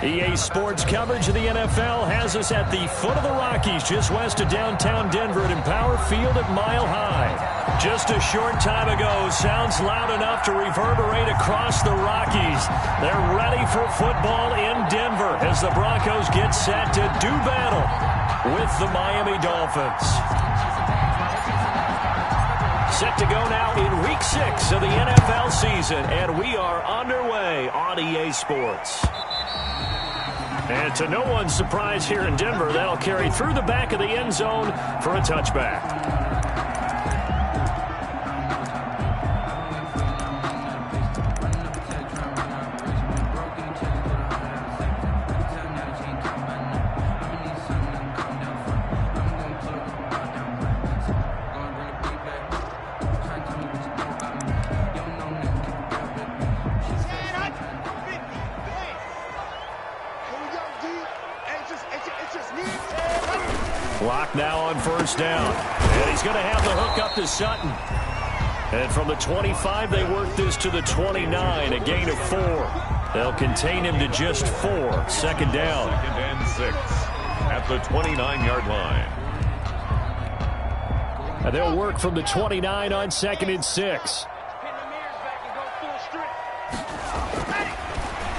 EA Sports coverage of the NFL has us at the foot of the Rockies, just west of downtown Denver at Empower Field at Mile High. Just a short time ago, sounds loud enough to reverberate across the Rockies. They're ready for football in Denver as the Broncos get set to do battle with the Miami Dolphins. Set to go now in Week 6 of the NFL season, and we are underway on EA Sports. And to no one's surprise here in Denver, that'll carry through the back of the end zone for a touchback. Clock now on first down. And he's going to have the hook up to Sutton. And from the 25, they work this to the 29, a gain of 4. They'll contain him to just 4. Second down. Second and 6 at the 29-yard line. And they'll work from the 29 on second and 6.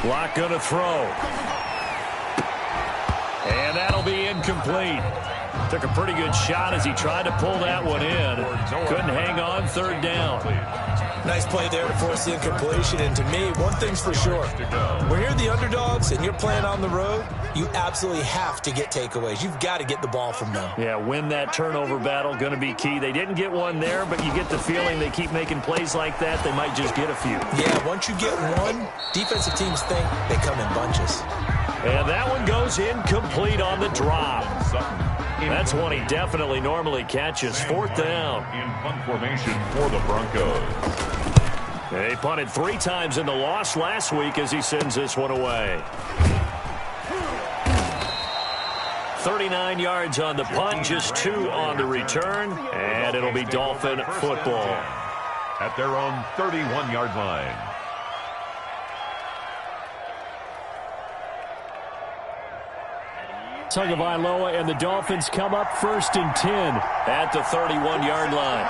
Clock going to throw. And that'll be incomplete. Took a pretty good shot as he tried to pull that one in. Couldn't hang on, third down. Nice play there to force the incompletion. And to me, one thing's for sure. When you're the underdogs and you're playing on the road, you absolutely have to get takeaways. You've got to get the ball from them. Yeah, win that turnover battle, going to be key. They didn't get one there, but you get the feeling they keep making plays like that, they might just get a few. Yeah, once you get one, defensive teams think they come in bunches. And that one goes incomplete on the drop. That's one he definitely normally catches. Fourth down. In punt formation for the Broncos. They punted 3 times in the loss last week as he sends this one away. 39 yards on the punt, just 2 on the return, and it'll be Dolphin football. At their own 31-yard line. Tagovailoa and the Dolphins come up first and 10 at the 31-yard line.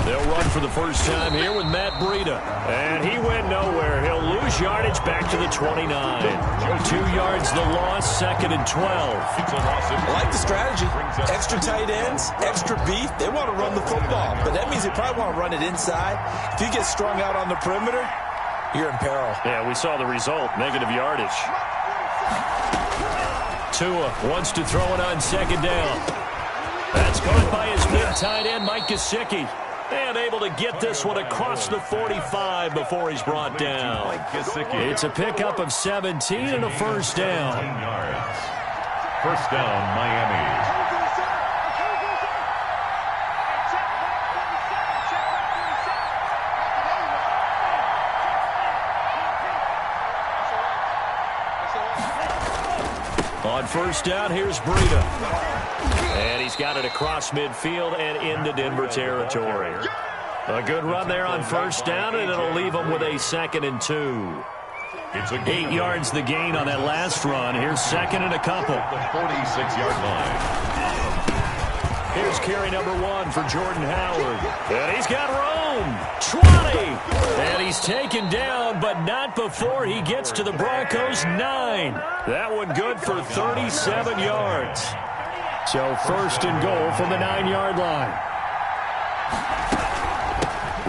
They'll run for the first time here with Matt Breida. And he went nowhere. He'll lose yardage back to the 29. 2 yards the loss, second and 12. I like the strategy. Extra tight ends, extra beef. They want to run the football, but that means they probably want to run it inside. If you get strung out on the perimeter, you're in peril. Yeah, we saw the result, negative yardage. Tua wants to throw it on second down. That's caught by his mid-tight end, Mike Gesicki. And able to get this one across the 45 before he's brought down. It's a pickup of 17 and a first down. First down, Miami. On first down, here's Breida. And he's got it across midfield and into Denver territory. A good run there on first down, and it'll leave him with a second and 2. It's a 8 yards the gain on that last run. Here's second and a couple. The 46-yard line. Here's carry number 1 for Jordan Howard. And he's got room. 20. And he's taken down, but not before he gets to the Broncos' 9. That one good for 37 yards. So first and goal from the 9-yard line.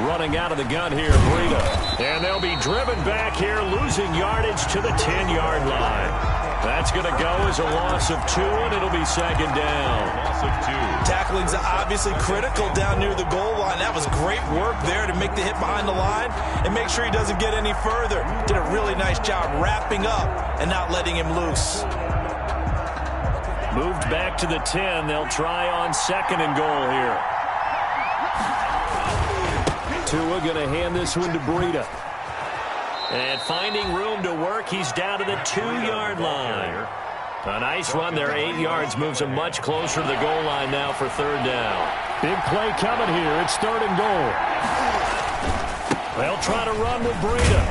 Running out of the gun here, Breida. And they'll be driven back here, losing yardage to the 10-yard line. That's going to go as a loss of 2, and it'll be second down. Loss of 2. Tackling's obviously critical down near the goal line. That was great work there to make the hit behind the line and make sure he doesn't get any further. Did a really nice job wrapping up and not letting him loose. Moved back to the 10. They'll try on second and goal here. Tua going to hand this one to Breida. And finding room to work, he's down to the 2-yard line. A nice run there, 8 yards, moves him much closer to the goal line now for third down. Big play coming here. It's third and goal. They'll try to run with Breida.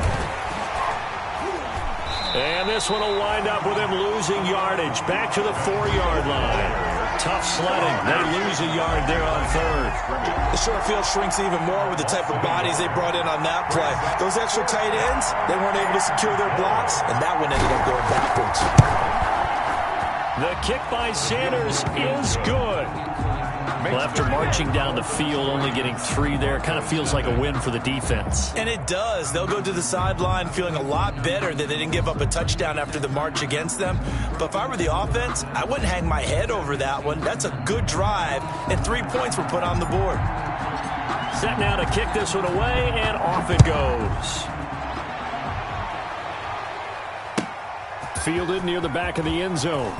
And this one will wind up with him losing yardage. Back to the 4-yard line. Tough sledding. They lose a yard there on third. The short field shrinks even more with the type of bodies they brought in on that play. Those extra tight ends, they weren't able to secure their blocks, and that one ended up going backwards. The kick by Sanders is good. Well, after marching down the field, only getting 3 there, kind of feels like a win for the defense. And it does. They'll go to the sideline feeling a lot better that they didn't give up a touchdown after the march against them. But if I were the offense, I wouldn't hang my head over that one. That's a good drive, and 3 points were put on the board. Set now to kick this one away, and off it goes. Fielded near the back of the end zone.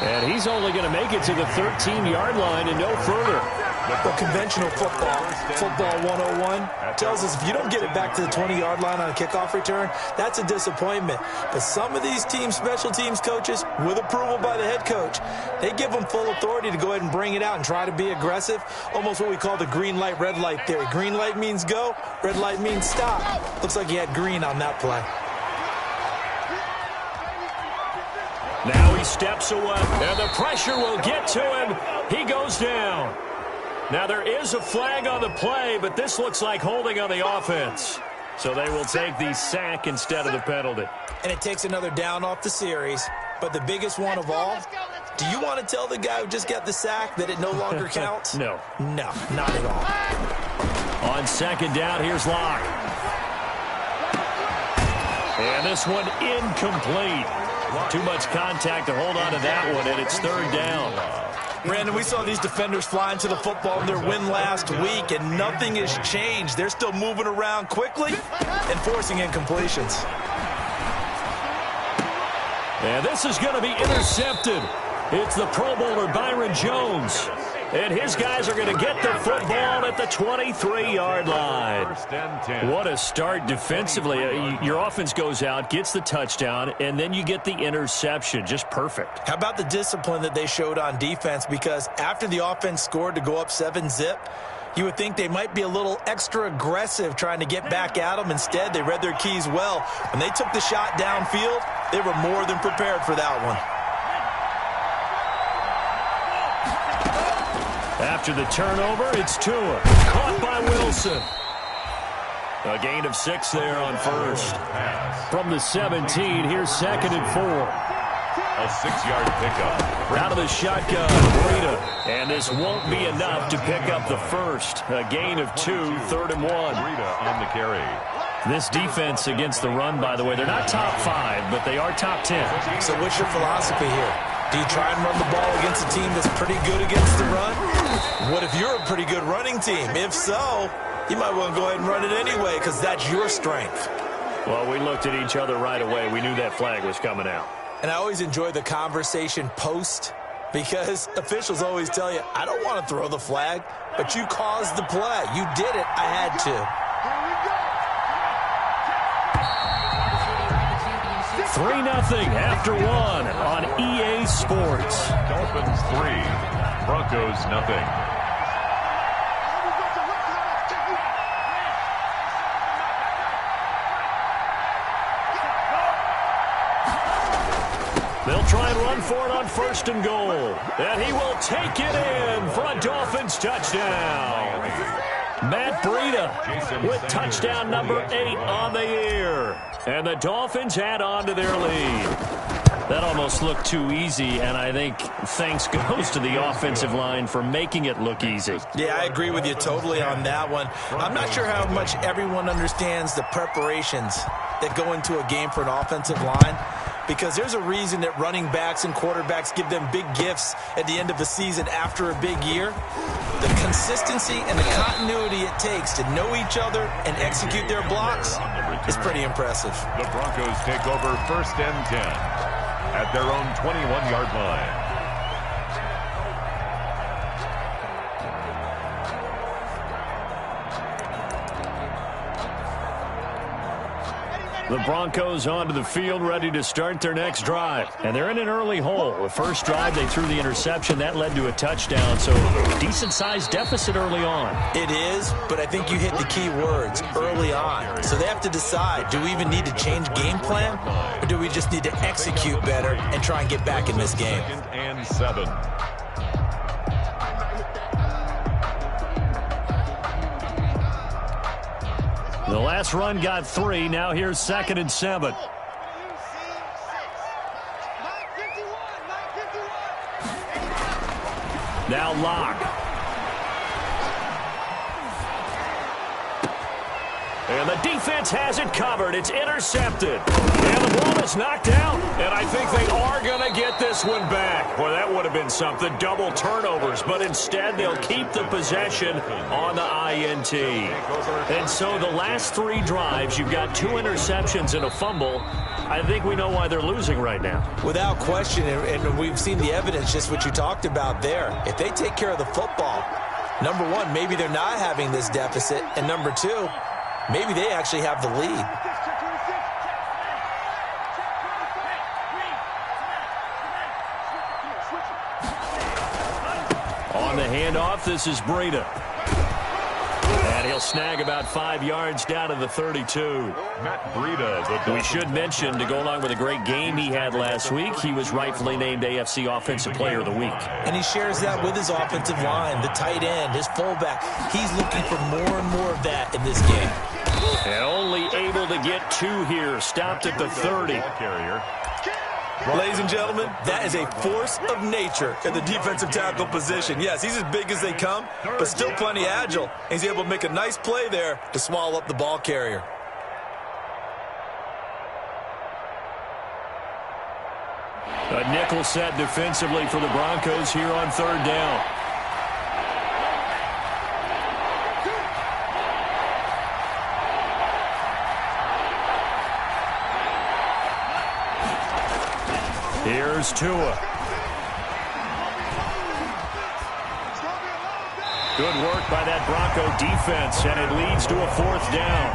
And he's only going to make it to the 13-yard line and no further. Well, conventional football 101, tells us if you don't get it back to the 20-yard line on a kickoff return, that's a disappointment. But some of these special teams coaches, with approval by the head coach, they give them full authority to go ahead and bring it out and try to be aggressive, almost what we call the green light, red light theory. Green light means go, red light means stop. Looks like he had green on that play. Now he steps away, and the pressure will get to him. He goes down. Now there is a flag on the play, but this looks like holding on the offense. So they will take the sack instead of the penalty. And it takes another down off the series. But the biggest one of all, do you want to tell the guy who just got the sack that it no longer counts? No. No, not at all. On second down, here's Locke. And this one incomplete. Too much contact to hold on to that one, and it's third down. Brandon, we saw these defenders flying to the football in their win last week, and nothing has changed. They're still moving around quickly and forcing incompletions. And this is going to be intercepted. It's the Pro Bowler Byron Jones. And his guys are going to get the football at the 23-yard line. What a start defensively. Your offense goes out, gets the touchdown, and then you get the interception. Just perfect. How about the discipline that they showed on defense? Because after the offense scored to go up 7-zip, you would think they might be a little extra aggressive trying to get back at them. Instead, they read their keys well. When they took the shot downfield, they were more than prepared for that one. After the turnover, it's Tua. Caught by Wilson. A gain of 6 there on first. From the 17, here's second and 4. A 6-yard pickup. Out of the shotgun, Breida. And this won't be enough to pick up the first. A gain of 2, third and 1. Breida on the carry. This defense against the run, by the way, they're not top 5, but they are top 10. So what's your philosophy here? Do you try and run the ball against a team that's pretty good against the run? What if you're a pretty good running team? If so, you might want to go ahead and run it anyway because that's your strength. Well, we looked at each other right away. We knew that flag was coming out. And I always enjoy the conversation post because officials always tell you, I don't want to throw the flag, but you caused the play. You did it. I had to. 3-0 after 1 on EA Sports. Dolphins 3, Broncos nothing. They'll try and run for it on first and goal. And he will take it in for a Dolphins touchdown. Matt Breida with touchdown number 8 on the year. And the Dolphins add on to their lead. That almost looked too easy, and I think thanks goes to the offensive line for making it look easy. Yeah, I agree with you totally on that one. I'm not sure how much everyone understands the preparations that go into a game for an offensive line, because there's a reason that running backs and quarterbacks give them big gifts at the end of the season after a big year. The consistency and the continuity it takes to know each other and execute their blocks is pretty impressive. The Broncos take over first and 10 at their own 21-yard line. The Broncos onto the field, ready to start their next drive. And they're in an early hole. The first drive, they threw the interception. That led to a touchdown, so decent-sized deficit early on. It is, but I think you hit the key words, early on. So they have to decide, do we even need to change game plan, or do we just need to execute better and try and get back in this game? 2nd and 7. The last run got 3. Now here's 2nd and 7. Now Locke. And the defense has it covered. It's intercepted. And the ball is knocked out. And I think they are going to get this one back. Boy, that would have been something. Double turnovers. But instead, they'll keep the possession on the INT. And so the last 3 drives, you've got 2 interceptions and a fumble. I think we know why they're losing right now. Without question, and we've seen the evidence, just what you talked about there. If they take care of the football, number one, maybe they're not having this deficit. And number two, maybe they actually have the lead. On the handoff, this is Breida. And he'll snag about 5 yards down to the 32. Matt Breida. We should mention, to go along with a great game he had last week, he was rightfully named AFC Offensive Player of the Week. And he shares that with his offensive line, the tight end, his fullback. He's looking for more and more of that in this game. And only able to get 2 here. Stopped at the 30. Carrier. Ladies and gentlemen, that is a force of nature in the defensive tackle position. Yes, he's as big as they come, but still plenty agile. He's able to make a nice play there to swallow up the ball carrier. A nickel set defensively for the Broncos here on 3rd down. Here's Tua. Good work by that Bronco defense, and it leads to a 4th down.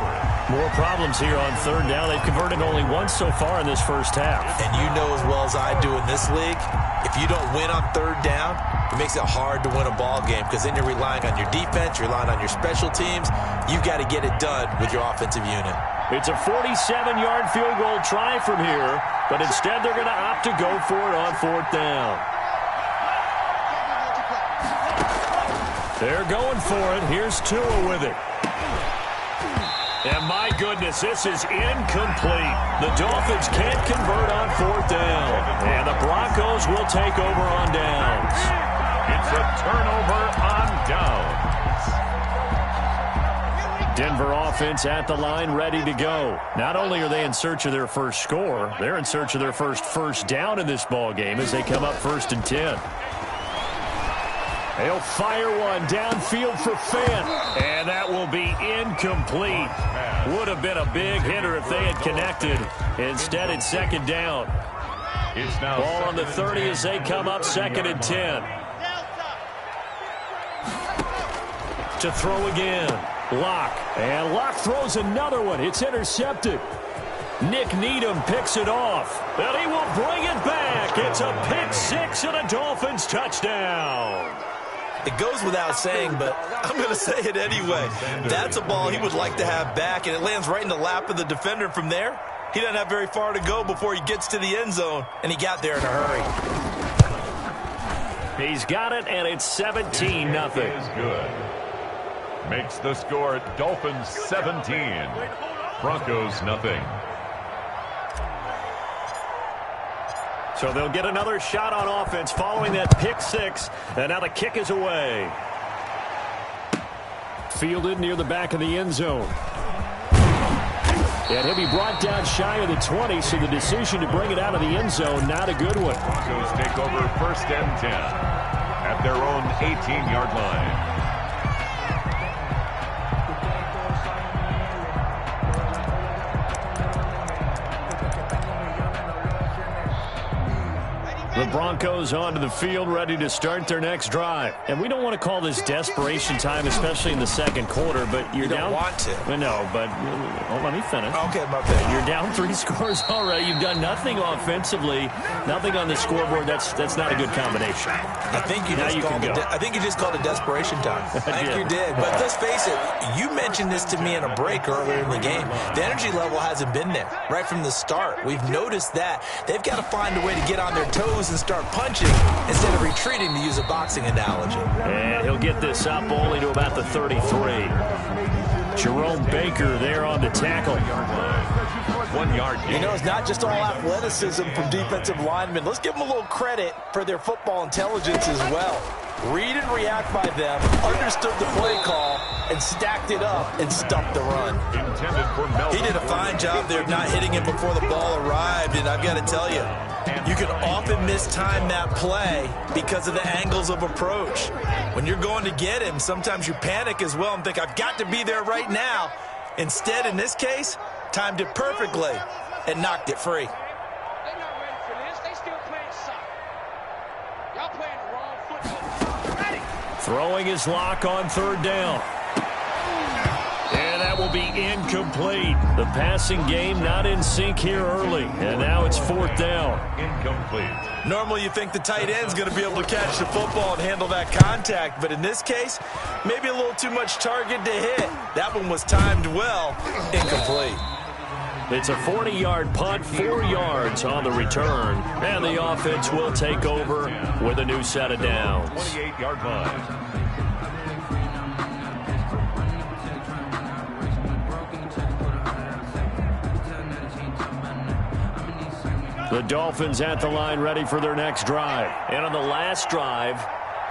More problems here on 3rd down. They've converted only once so far in this first half. And you know as well as I do in this league, if you don't win on 3rd down, it makes it hard to win a ball game because then you're relying on your defense, you're relying on your special teams. You've got to get it done with your offensive unit. It's a 47-yard field goal try from here, but instead they're going to opt to go for it on 4th down. They're going for it. Here's Tua with it. And my goodness, this is incomplete. The Dolphins can't convert on 4th down. And the Broncos will take over on downs. It's a turnover on downs. Denver offense at the line, ready to go. Not only are they in search of their first score, they're in search of their first down in this ball game as they come up 1st and 10. They'll fire one downfield for Fant, and that will be incomplete. Would have been a big hitter if they had connected. Instead, it's 2nd down. It's now ball on the 30 as they come up 2nd and 10. To throw again. Locke. And Locke throws another one. It's intercepted. Nick Needham picks it off. And he will bring it back. It's a pick 6 and a Dolphins touchdown. It goes without saying, but I'm going to say it anyway. That's a ball he would like to have back, and it lands right in the lap of the defender. From there, he doesn't have very far to go before he gets to the end zone, and he got there in a hurry. He's got it, and it's 17-0. Is good. Makes the score Dolphins 17, Broncos nothing. So they'll get another shot on offense following that pick 6, and now the kick is away. Fielded near the back of the end zone. And he'll be brought down shy of the 20, so the decision to bring it out of the end zone, not a good one. Broncos take over 1st and 10 at their own 18-yard line. The Broncos onto the field, ready to start their next drive. And we don't want to call this desperation time, especially in the second quarter, but you're down. You don't want to. Well, no, but let me finish. Okay, my bad. You're down 3 scores already. You've done nothing offensively, nothing on the scoreboard. That's not a good combination. I think you just called it desperation time. I think you did. But let's face it, you mentioned this to me in a break earlier in the game. The energy level hasn't been there right from the start. We've noticed that. They've got to find a way to get on their toes and start punching instead of retreating, to use a boxing analogy. And he'll get this up only to about the 33. Jerome Baker there on the tackle. 1 yard gain. You know, it's not just all athleticism from defensive linemen. Let's give them a little credit for their football intelligence as well. Read and react by them, understood the play call, and stacked it up and stuffed the run. Intended for Melvin. He did a fine job there of not hitting him before the ball arrived, and I've got to tell you, you can often mistime that play because of the angles of approach. When you're going to get him, sometimes you panic as well and think, I've got to be there right now. Instead, in this case, timed it perfectly and knocked it free. They're not ready for this. They still playing soccer. Y'all playing the wrong football. Ready. Throwing his lock on 3rd down. And that will be incomplete. The passing game not in sync here early. And now it's 4th down. Incomplete. Normally you think the tight end's going to be able to catch the football and handle that contact, but in this case, maybe a little too much target to hit. That one was timed well. Incomplete. It's a 40-yard punt, 4 yards on the return. And the offense will take over with a new set of downs. 28-yard line. The Dolphins at the line ready for their next drive. And on the last drive,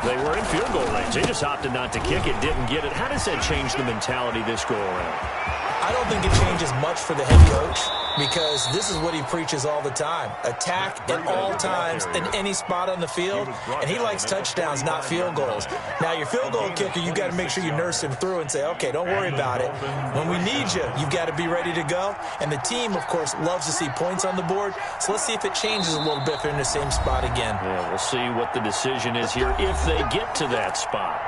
they were in field goal range. They just opted not to kick it, didn't get it. How does that change the mentality this go around? I don't think it changes much for the head coach because this is what he preaches all the time. Attack at all times in any spot on the field, and he likes touchdowns, not field goals. Now, your field goal kicker, you've got to make sure you nurse him through and say, okay, don't worry about it. When we need you, you've got to be ready to go. And the team, of course, loves to see points on the board, so let's see if it changes a little bit if they're in the same spot again. Yeah, we'll see what the decision is here if they get to that spot.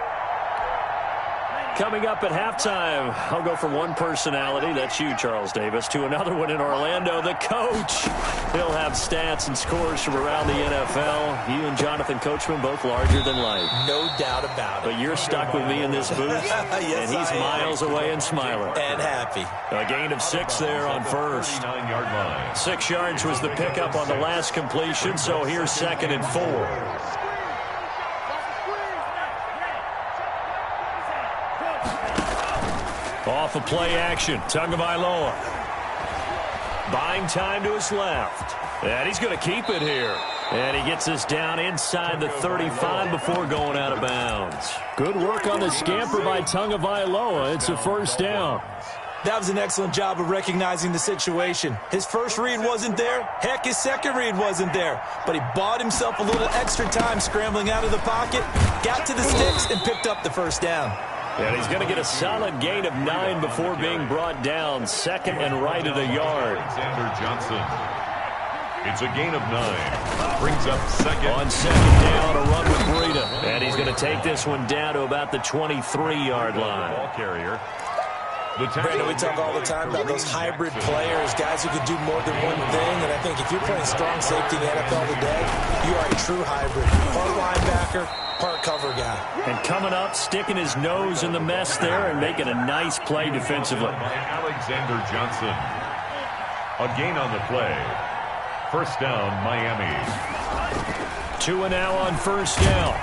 Coming up at halftime, I'll go from one personality, that's you, Charles Davis, to another one in Orlando, the coach. He'll have stats and scores from around the NFL. You and Jonathan Coachman, both larger than life. No doubt about it. But you're stuck with me in this booth, yes, and he's miles away and smiling. And happy. A gain of 6 there on first. 9-yard line. 6 yards was the pickup on the last completion, so here's 2nd and 4. Off of play action, Tagovailoa. Buying time to his left. And he's going to keep it here. And he gets us down inside the 35 before going out of bounds. Good work on the scamper by Tagovailoa. It's a 1st down. That was an excellent job of recognizing the situation. His first read wasn't there. Heck, his second read wasn't there. But he bought himself a little extra time scrambling out of the pocket, got to the sticks, and picked up the 1st down. And he's going to get a solid gain of 9 before being brought down. 2nd and right at a yard. Alexander Johnson. It's a gain of 9. Brings up 2nd. On 2nd down, a run with Breida. And he's going to take this one down to about the 23-yard line. Ball carrier. Brandon, we talk all the time about those hybrid players, guys who could do more than one thing. And I think if you're playing strong safety in the NFL today, you are a true hybrid. Part linebacker, part cover guy. And coming up, sticking his nose in the mess there and making a nice play defensively. By Alexander Johnson. A gain on the play. 1st down, Miami. 2 and now on 1st down.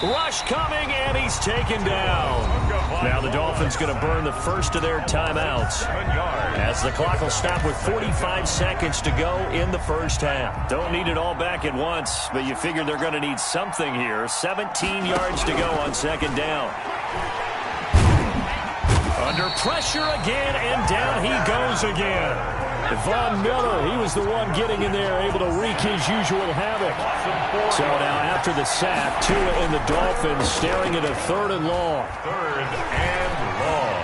Rush coming, and he's taken down. Now the Dolphins going to burn the first of their timeouts as the clock will stop with 45 seconds to go in the 1st half. Don't need it all back at once, but you figure they're going to need something here. 17 yards to go on 2nd down. Under pressure again, and down he goes again. Von Miller, he was the one getting in there, able to wreak his usual havoc. So now after the sack, Tua and the Dolphins staring at a 3rd and long. 3rd and long.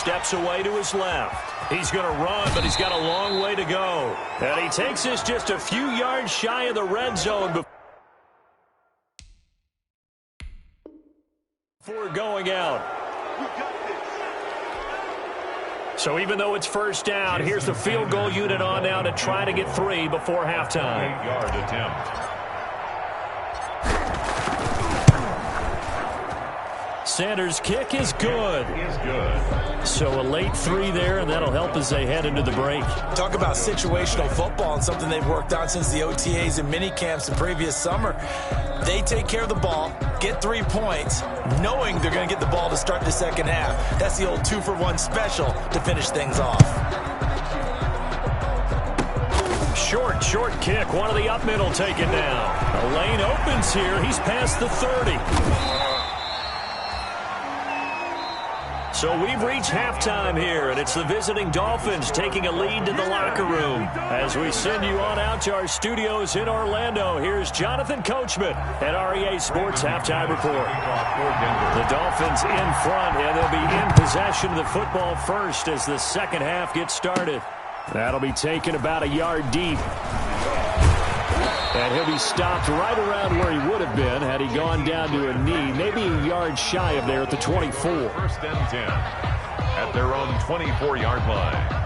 steps away to his left. He's going to run, but he's got a long way to go. And he takes this just a few yards shy of the red zone before going out. So even though it's first down, here's the field goal unit on now to try to get 3 before halftime. 8-yard attempt. Sanders' kick is good. Is good. So a late 3 there, and that'll help as they head into the break. Talk about situational football and something they've worked on since the OTAs and mini camps the previous summer. They take care of the ball, get 3 points, knowing they're going to get the ball to start the second half. That's the old 2-for-1 special to finish things off. Short kick. One of the up middle taken down. A lane opens here. He's past the 30. So we've reached halftime here, and it's the visiting Dolphins taking a lead to the locker room. As we send you on out to our studios in Orlando, here's Jonathan Coachman at REA Sports Halftime Report. The Dolphins in front, and they'll be in possession of the football first as the second half gets started. That'll be taken about a yard deep. And he'll be stopped right around where he would have been had he gone down to a knee, maybe a yard shy of there at the 24. First and 10 at their own 24-yard line.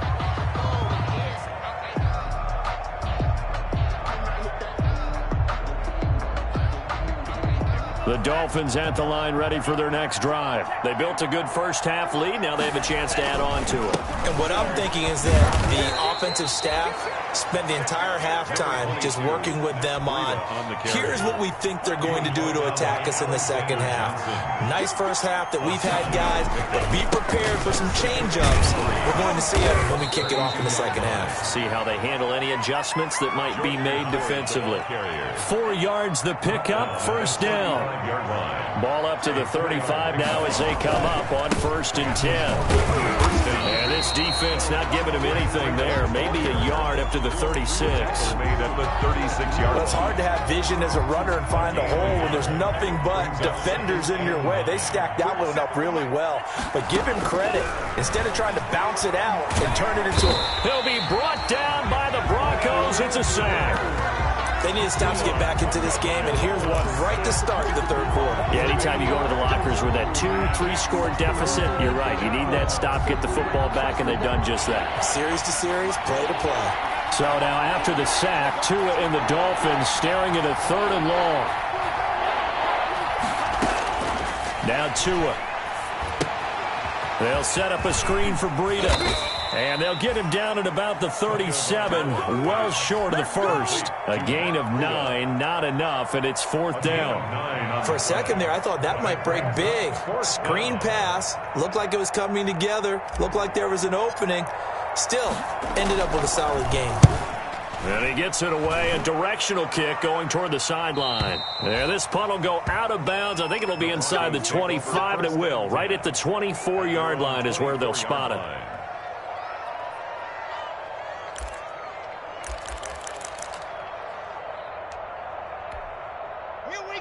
The Dolphins at the line ready for their next drive. They built a good first-half lead. Now they have a chance to add on to it. And what I'm thinking is that the offensive staff spent the entire halftime just working with them on, here's what we think they're going to do to attack us in the second half. Nice first half that we've had, guys, but be prepared for some change-ups. We're going to see it when we kick it off in the second half. See how they handle any adjustments that might be made defensively. 4 yards the pickup, first down. Ball up to the 35 now as they come up on 1st and 10. And this defense not giving him anything there. Maybe a yard up to the 36. Made at the 36-yard. It's hard to have vision as a runner and find a hole when there's nothing but defenders in your way. They stacked that one up really well. But give him credit. Instead of trying to bounce it out and turn it into He'll be brought down by the Broncos. It's a sack. They need to stop to get back into this game, and here's one right to start the third quarter. Yeah, anytime you go to the lockers with that 2-3 score deficit, you're right. You need that stop, get the football back, and they've done just that. Series to series, play to play. So now after the sack, Tua and the Dolphins staring at a 3rd and long. Now Tua. They'll set up a screen for Breida. And they'll get him down at about the 37, well short of the first. A gain of 9, not enough, and it's 4th down. For a second there, I thought that might break big. Screen pass, looked like it was coming together, looked like there was an opening. Still, ended up with a solid gain. And he gets it away, a directional kick going toward the sideline. And this punt will go out of bounds. I think it'll be inside the 25, and it will. Right at the 24-yard line is where they'll spot it.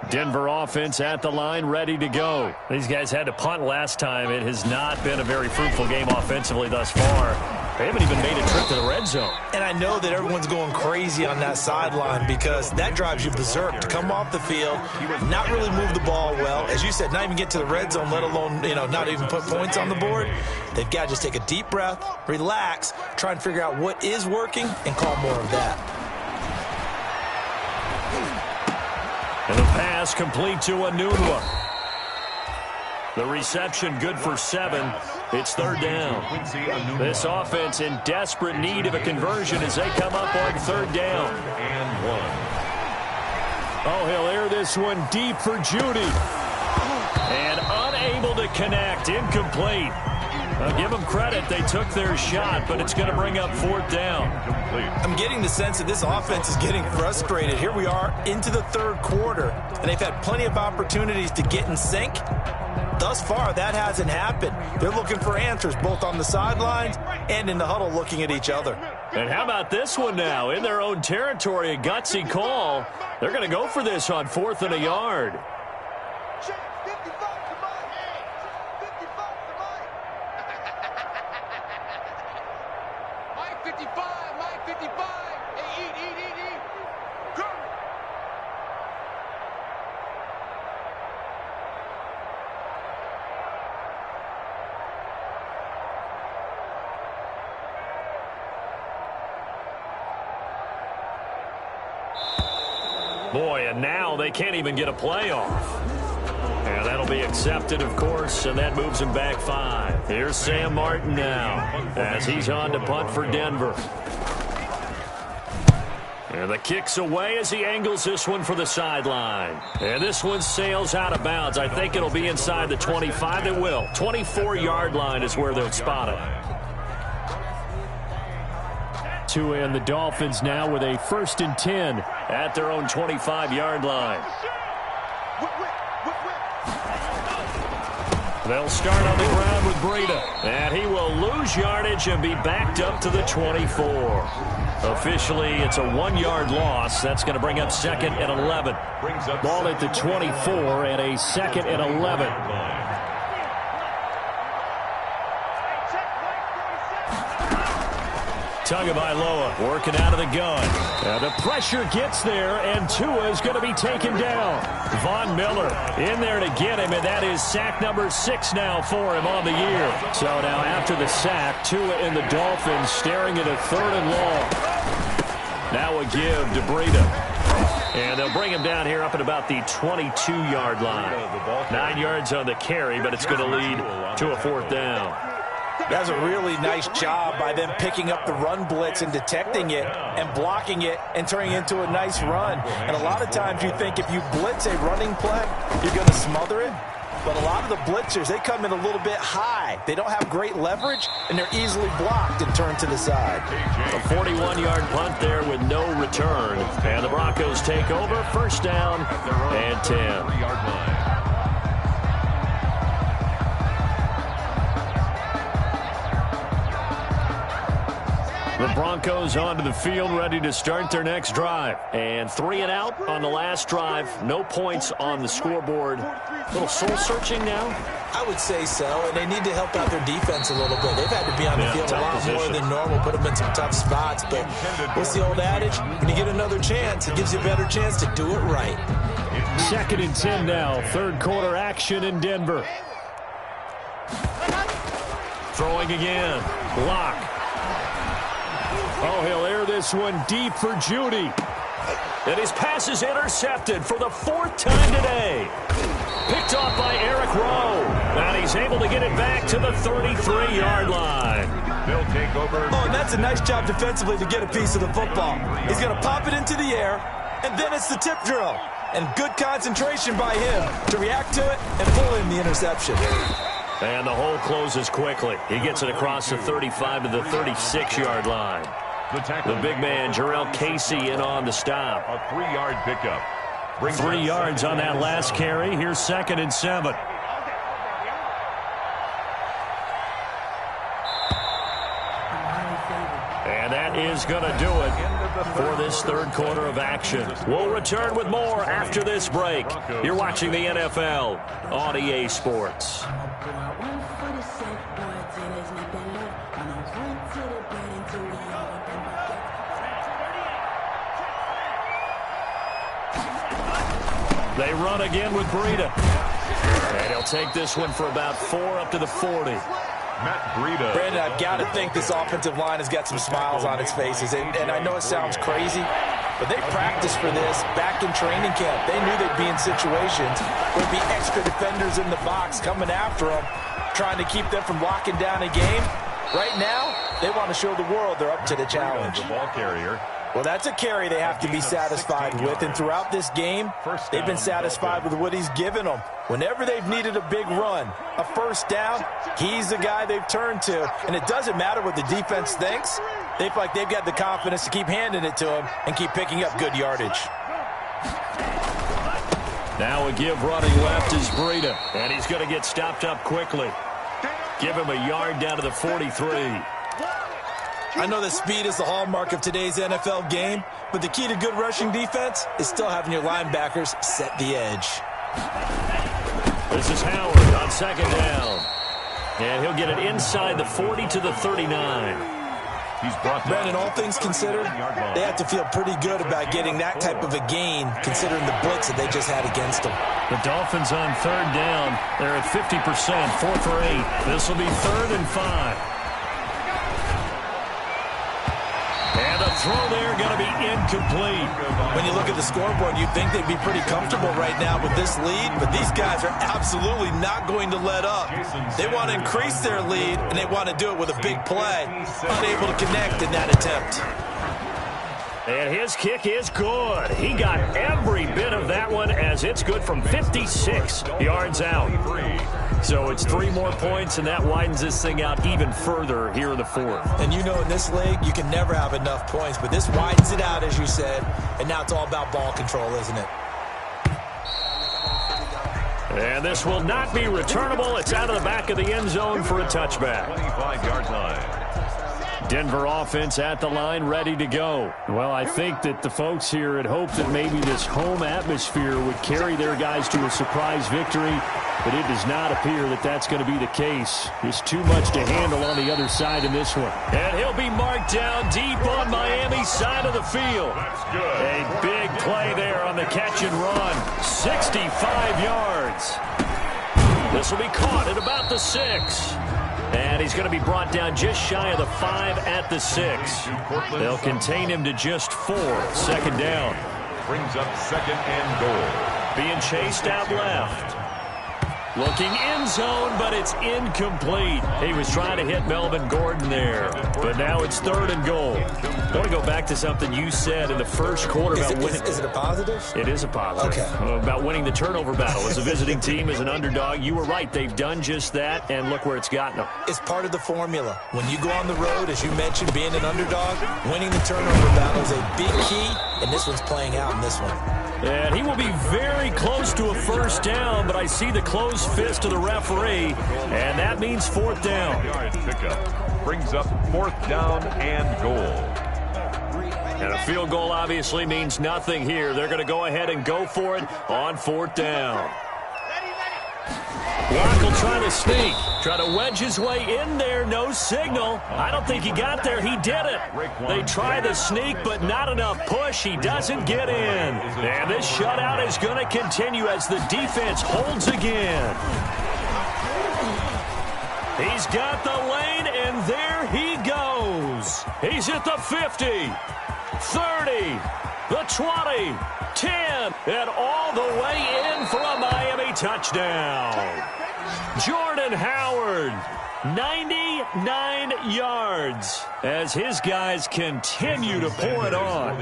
Denver offense at the line, ready to go. These guys had to punt last time. It has not been a very fruitful game offensively thus far. They haven't even made a trip to the red zone. And I know that everyone's going crazy on that sideline because that drives you berserk to come off the field, not really move the ball well. As you said, not even get to the red zone, let alone, not even put points on the board. They've got to just take a deep breath, relax, try and figure out what is working and call more of that. And the pass complete to Enunwa. The reception good for 7. It's 3rd down. This offense in desperate need of a conversion as they come up on 3rd down. And 1. Oh, he'll air this one deep for Judy. And unable to connect. Incomplete. I'll give them credit. They took their shot, but it's going to bring up 4th down. I'm getting the sense that this offense is getting frustrated. Here we are into the 3rd quarter, and they've had plenty of opportunities to get in sync. Thus far, that hasn't happened. They're looking for answers both on the sidelines and in the huddle looking at each other. And how about this one now? In their own territory, a gutsy call. They're going to go for this on 4th and a yard. 55, Mike 55. Hey, eat. Go. Boy, and now they can't even get a playoff. And that'll be accepted, of course, and that moves him back 5. Here's Sam Martin now as he's on to punt for Denver. And the kick's away as he angles this one for the sideline. And this one sails out of bounds. I think it'll be inside the 25. It will. 24-yard line is where they'll spot it. Tua and the Dolphins now with a 1st and 10 at their own 25-yard line. They'll start on the ground with Breida. And he will lose yardage and be backed up to the 24. Officially, it's a 1-yard loss. That's going to bring up 2nd and 11. Ball at the 24 and a 2nd and 11. Tagovailoa working out of the gun. The pressure gets there, and Tua is going to be taken down. Von Miller in there to get him, and that is sack number 6 now for him on the year. So now after the sack, Tua and the Dolphins staring at a 3rd and long. Now a give to Breida. And they'll bring him down here up at about the 22-yard line. 9 yards on the carry, but it's going to lead to a 4th down. That's a really nice job by them picking up the run blitz and detecting it and blocking it and turning it into a nice run. And a lot of times you think if you blitz a running play, you're going to smother it. But a lot of the blitzers, they come in a little bit high. They don't have great leverage, and they're easily blocked and turned to the side. A 41-yard punt there with no return. And the Broncos take over. 1st down and 10. The Broncos onto the field, ready to start their next drive. And 3 and out on the last drive. No points on the scoreboard. A little soul-searching now? I would say so, and they need to help out their defense a little bit. They've had to be on the field a lot more than normal, put them in some tough spots. But what's the old adage? When you get another chance, it gives you a better chance to do it right. 2nd and 10 now. 3rd quarter action in Denver. Throwing again. Block. Oh, he'll air this one deep for Judy. And his pass is intercepted for the 4th time today. Picked off by Eric Rowe. And he's able to get it back to the 33-yard line. They'll take over. Oh, and that's a nice job defensively to get a piece of the football. He's going to pop it into the air, and then it's the tip drill. And good concentration by him to react to it and pull in the interception. And the hole closes quickly. He gets it across the 35 to the 36-yard line. The big man, Jarrell Casey, in on the stop. A 3-yard pickup. 3 yards on that last carry. Here's 2nd and 7. And that is going to do it for this 3rd quarter of action. We'll return with more after this break. You're watching the NFL on EA Sports. They run again with Breida. And he'll take this one for about 4 up to the 40. Matt Breida. Brandon, I've got to think this offensive line has got some smiles on its faces. And I know it sounds crazy, but they practiced for this back in training camp. They knew they'd be in situations where there'd be extra defenders in the box coming after them, trying to keep them from locking down a game. Right now, they want to show the world they're up to the challenge. The ball carrier. Well, that's a carry they have to be satisfied with, and throughout this game, they've been satisfied with what he's given them. Whenever they've needed a big run, a 1st down, he's the guy they've turned to, and it doesn't matter what the defense thinks. They feel like they've got the confidence to keep handing it to him and keep picking up good yardage. Now a give running left is Breida, and he's going to get stopped up quickly. Give him a yard down to the 43. I know that speed is the hallmark of today's NFL game, but the key to good rushing defense is still having your linebackers set the edge. This is Howard on 2nd down. And he'll get it inside the 40 to the 39. He's brought down. Brandon, all things considered, they have to feel pretty good about getting that type of a gain, considering the blitz that they just had against them. The Dolphins on third down. They're at 50%, 4 for 8. This will be 3rd and 5. And the throw there going to be incomplete. When you look at the scoreboard, you'd think they'd be pretty comfortable right now with this lead, but these guys are absolutely not going to let up. They want to increase their lead, and they want to do it with a big play. Unable to connect in that attempt. And his kick is good. He got every bit of that one as it's good from 56 yards out. So it's 3 more points, and that widens this thing out even further here in the 4th. And you know in this league, you can never have enough points, but this widens it out, as you said, and now it's all about ball control, isn't it? And this will not be returnable. It's out of the back of the end zone for a touchback. 25-yard line. Denver offense at the line, ready to go. Well, I think that the folks here had hoped that maybe this home atmosphere would carry their guys to a surprise victory, but it does not appear that that's going to be the case. There's too much to handle on the other side in this one. And he'll be marked down deep on Miami's side of the field. That's good. A big play there on the catch and run. 65 yards. This will be caught at about the 6. And he's going to be brought down just shy of the 5 at the 6. They'll contain him to just 4. 2nd down. Brings up 2nd and goal. Being chased out left. Looking end zone, but it's incomplete. He was trying to hit Melvin Gordon there. But now it's 3rd and goal. I want to go back to something you said in the first quarter about winning. Is it a positive? It is a positive. Okay. About winning the turnover battle. As a visiting team, as an underdog, you were right. They've done just that, and look where it's gotten them. It's part of the formula. When you go on the road, as you mentioned, being an underdog, winning the turnover battle is a big key, and this one's playing out in this one. And he will be very close to a 1st down, but I see the closed fist of the referee, and that means 4th down. Yard pickup. Brings up 4th down and goal. And a field goal obviously means nothing here. They're going to go ahead and go for it on 4th down. Locke will try to sneak. Try to wedge his way in there. No signal. I don't think he got there. He did it. They try the sneak, but not enough push. He doesn't get in. And this shutout is going to continue as the defense holds again. He's got the lane, and there he goes. He's at the 50, 30, the 20, 10, and all the way in for a Miami touchdown. Jordan Howard, 99 yards as his guys continue to pour it on.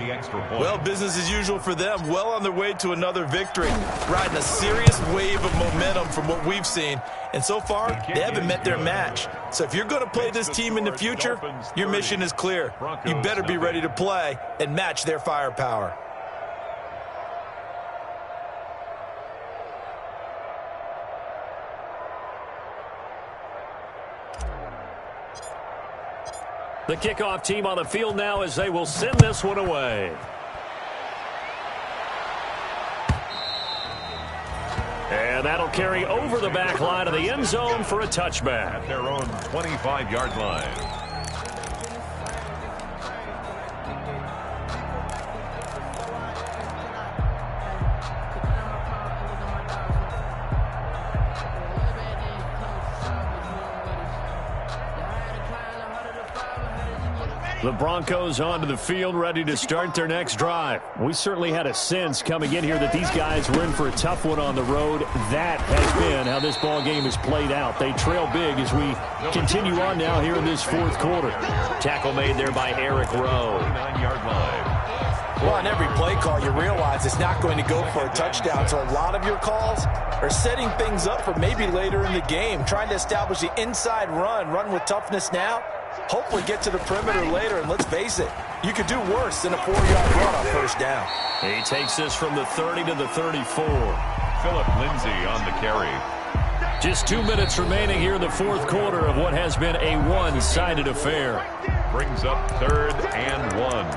Well, business as usual for them. Well on their way to another victory. Riding a serious wave of momentum from what we've seen. And so far, they haven't met their match. So if you're going to play this team in the future, your mission is clear. You better be ready to play and match their firepower. The kickoff team on the field now as they will send this one away. And that'll carry over the back line of the end zone for a touchback. At their own 25-yard line. The Broncos onto the field, ready to start their next drive. We certainly had a sense coming in here that these guys were in for a tough one on the road. That has been how this ball game has played out. They trail big as we continue on now here in this 4th quarter. Tackle made there by Eric Rowe. 9-yard line. Well, on every play call, you realize it's not going to go for a touchdown. So a lot of your calls are setting things up for maybe later in the game, trying to establish the inside run with toughness now. Hopefully get to the perimeter later, and let's face it, you could do worse than a 4-yard run on 1st down. He takes this from the 30 to the 34. Philip Lindsay on the carry. Just 2 minutes remaining here in the 4th quarter of what has been a one-sided affair. Brings up 3rd and 1.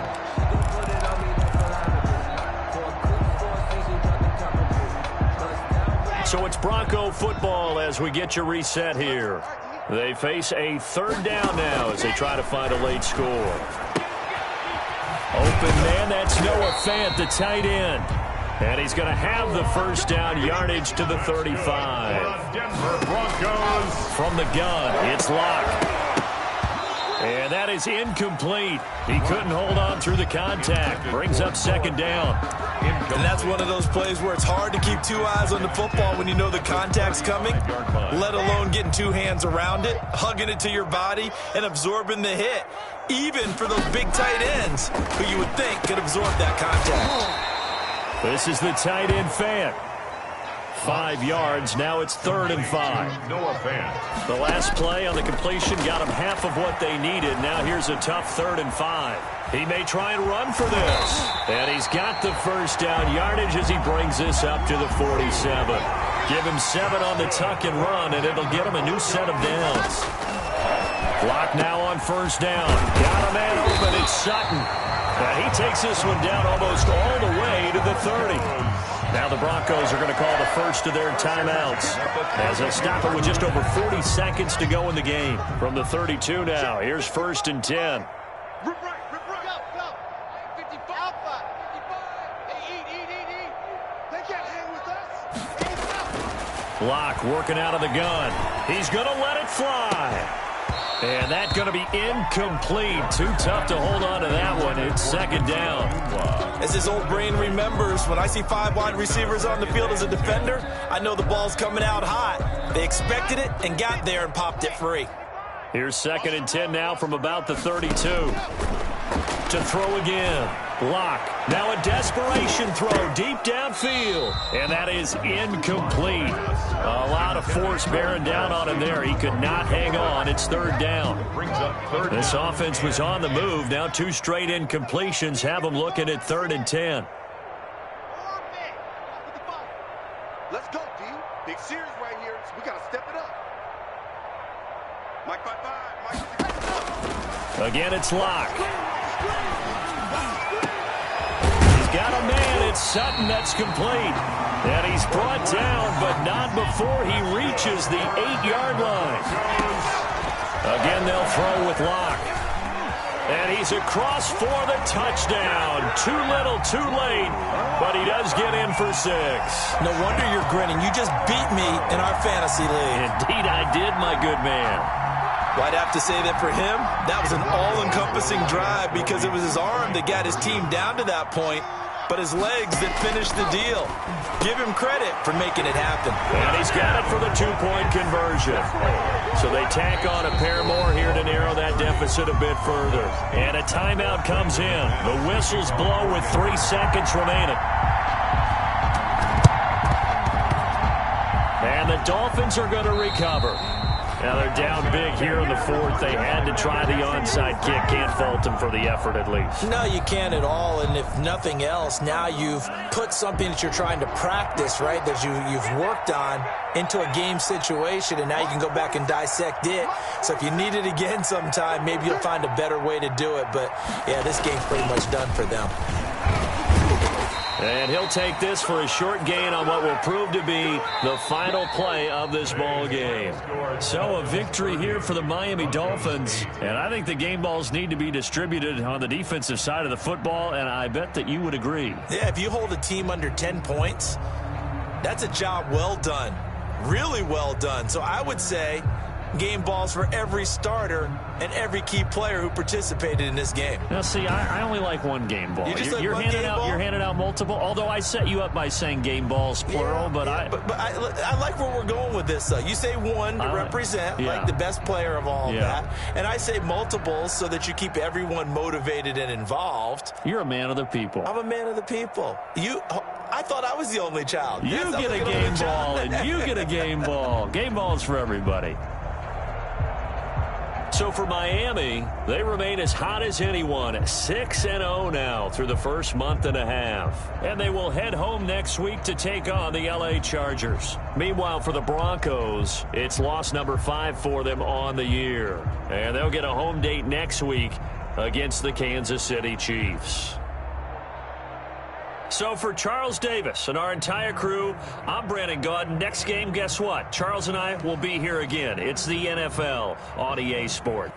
So it's Bronco football as we get you reset here. They face a third down now as they try to find a late score. Open man, that's Noah Fant, the tight end. And he's going to have the first down, yardage to the 35. Denver Broncos. From the gun, it's Locke. And that is incomplete. He couldn't hold on through the contact. Brings up second down. And that's one of those plays where it's hard to keep two eyes on the football when you know the contact's coming, let alone getting two hands around it, hugging it to your body, and absorbing the hit, even for those big tight ends who you would think could absorb that contact. This is the tight end Fant. 5 yards. Now it's 3rd and 5. Noah Fant. The last play on the completion got them half of what they needed. Now here's a tough 3rd and 5. He may try and run for this. And he's got the first down yardage as he brings this up to the 47. Give him 7 on the tuck and run, and it'll get him a new set of downs. Clock now on first down. Got a man open. It's Sutton. He takes this one down almost all the way to the 30. Now the Broncos are going to call the first of their timeouts as they stop it with just over 40 seconds to go in the game. From the 32 now, here's 1st and 10. Locke working out of the gun. He's going to let it fly. And that's going to be incomplete. Too tough to hold on to that one. It's second down. As his old brain remembers, when I see 5 wide receivers on the field as a defender, I know the ball's coming out hot. They expected it and got there and popped it free. Here's 2nd and 10 now from about the 32. To throw again. Locke. Now a desperation throw deep downfield. And that is incomplete. A lot of force bearing down on him there. He could not hang on. It's 3rd down. This offense was on the move. Now 2 straight incompletions have them looking at 3rd and 10. Let's go, D. Big series right here. So we got to step it up. Mike, Again, it's Locke. Got a man, it's Sutton, that's complete. And he's brought down, but not before he reaches the 8-yard line. Again, they'll throw with Locke. And he's across for the touchdown. Too little, too late, but he does get in for 6. No wonder you're grinning. You just beat me in our fantasy league. Indeed, I did, my good man. Well, I'd have to say that for him, that was an all-encompassing drive because it was his arm that got his team down to that point, but his legs that finished the deal. Give him credit for making it happen. And he's got it for the 2-point conversion. So they tack on a pair more here to narrow that deficit a bit further. And a timeout comes in. The whistles blow with 3 seconds remaining. And the Dolphins are going to recover. Now they're down big here in the 4th. They had to try the onside kick. Can't fault them for the effort at least. No, you can't at all. And if nothing else, now you've put something that you're trying to practice, right, that you've worked on into a game situation, and now you can go back and dissect it. So if you need it again sometime, maybe you'll find a better way to do it. But, yeah, this game's pretty much done for them. And he'll take this for a short gain on what will prove to be the final play of this ball game. So a victory here for the Miami Dolphins. And I think the game balls need to be distributed on the defensive side of the football, and I bet that you would agree. Yeah, if you hold a team under 10 points, that's a job well done. Really well done. So I would say game balls for every starter and every key player who participated in this game. Now, see, I only like one game ball. You're handing out multiple. Although I set you up by saying game balls plural, but I like where we're going with this. Though you say one to represent like the best player of all of that, and I say multiples so that you keep everyone motivated and involved. You're a man of the people. I'm a man of the people. I thought I was the only child. You get a game ball, and you get a game ball. Game balls for everybody. So for Miami, they remain as hot as anyone, 6-0 now through the first month and a half. And they will head home next week to take on the LA Chargers. Meanwhile, for the Broncos, it's loss number 5 for them on the year. And they'll get a home date next week against the Kansas City Chiefs. So for Charles Davis and our entire crew, I'm Brandon Gaudin. Next game, guess what? Charles and I will be here again. It's the NFL on EA Sport.